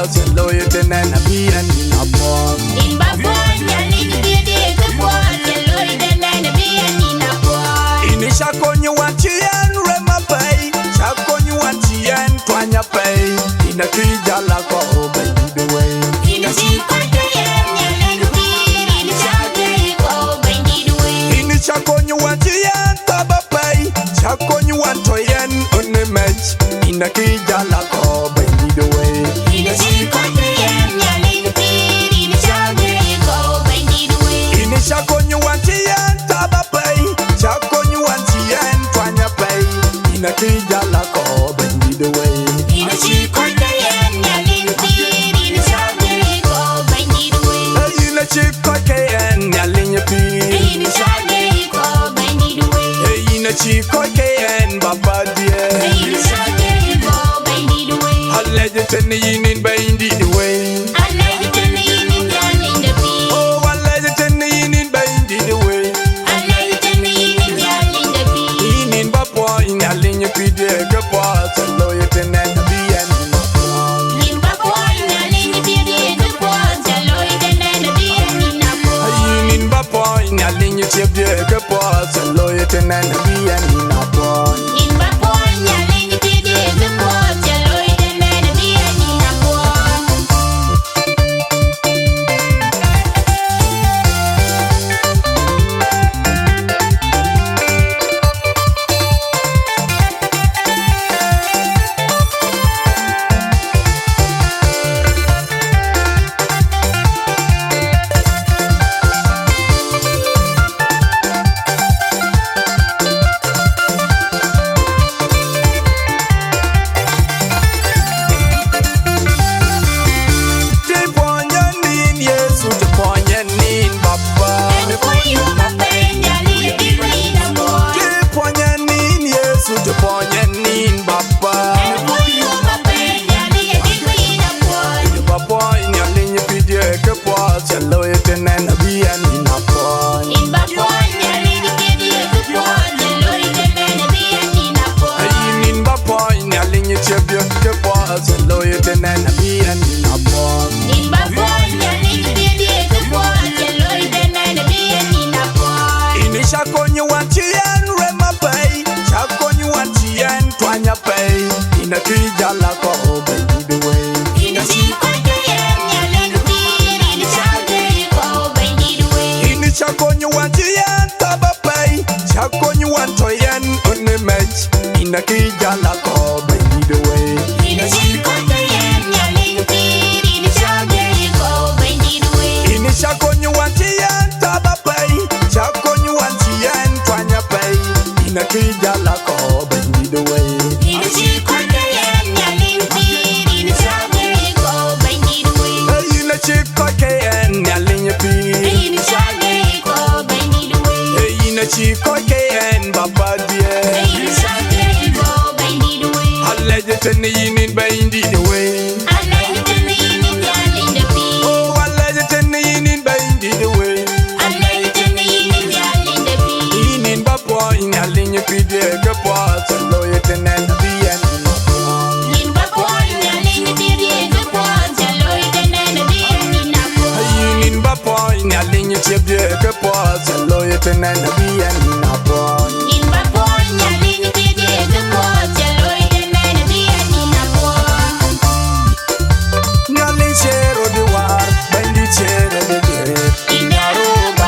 boss, and lawyer to Nana be and in a bomb. In Babon, Yaling be the boss, and lawyer to Nana be and in a bomb. In the Shakon you want to and Rema pay, Shakon you want to and Twanya pay. In a tree jalako, by the way. In a secret, Yaling be in the Shako, by the way. In the Shakon you want to and Taba pay, Shakon you want to and on the match. In a tree jalako, by the way. In a secret, Yaling be in the Shako, by the way. In the Shakon you want to and Taba pay, Shakon you want to and Twanya pay. In a tree jalako, by the way. In a secret, Yaling be in the Shako, by the way. In a chip and Yaling In the Shako, by the way. in a chief and Baba dear. In the Shako, by the way. I let it in the evening by the way. I like it in the evening, Yaling the bee. Oh, I let it in the evening by the way. I like it in the evening, Yaling the bee. In Bapa in Yaling you feed the parts and lawyer to Nana be and In Babon, Yaling be the boss, and lawyer to Nana be and in a bomb. in Bapa in Yaling you chip the parts and lawyer to Nana be and in a bomb. In Babon, Yaling be the boss, and lawyer to Nana be and in a bomb. Yesu to point in Baba. And for you, my friend, Yaling be in a bomb. Point in Yesu to point in Baba. And for you, my friend, Yaling be in a bomb. Baba in Yaling you feed the parts and lawyer to Nana be and in a bomb. In Babon, Yaling be the boss, and lawyer to Nana be and in a bomb. In Baba in Yaling you chip the parts and lawyer to Nana be and in a bomb. In Babon, Yaling be the boss, and lawyer to Nana be and in a bomb. In the Shakon you want to and Rema pay, Shakon you want to and Twanya pay. In a tree jalako, by the way. In a secret, Yaling be in the Shako, by the way. In the Shakon you want to and Taba pay, Shakon you want to and on the match. In a tree jalako, by the way. In a secret, Yaling be in the Shako, by the way. In the Shakon you want to and Taba pay, Shakon you want to and Twanya pay. In a tree jalako, by the way. In a secret, Yaling be in the Shako, by the way. In a chip and Yaling you feed. In the Shako, by the way. In a chief and Baba dear. In the Shako, by the way. I let it in the evening by the way. I like it in the evening, Yaling the bee. Oh, I let it in the evening by the way. I like it in the evening, Yaling the bee. In Baba in Yaling you feed the parts and lawyer to Nana be and In Babon, Yaling be the boss, and lawyer to Nana be and in a bomb. in Baba in Yaling you chip the parts and lawyer to Nana be and in a bomb. In Babon, Yaling be the boss, and lawyer to Nana be and in a bomb. Yaling share the war, bandit share the gate. In Yaruba,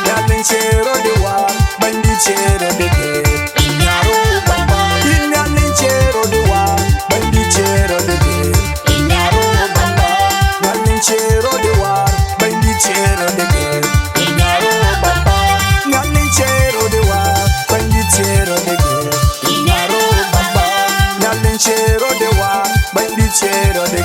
Yaling share the war, bandit share the gate. in Yaruba, In Yaling share the war, bandit share the gate. in Yaruba, Yaling share the war, bandit share the gate. in Yaruba, Yaling share the war, bandit share the gate. in Yaruba, Yaling share the war, bandit share the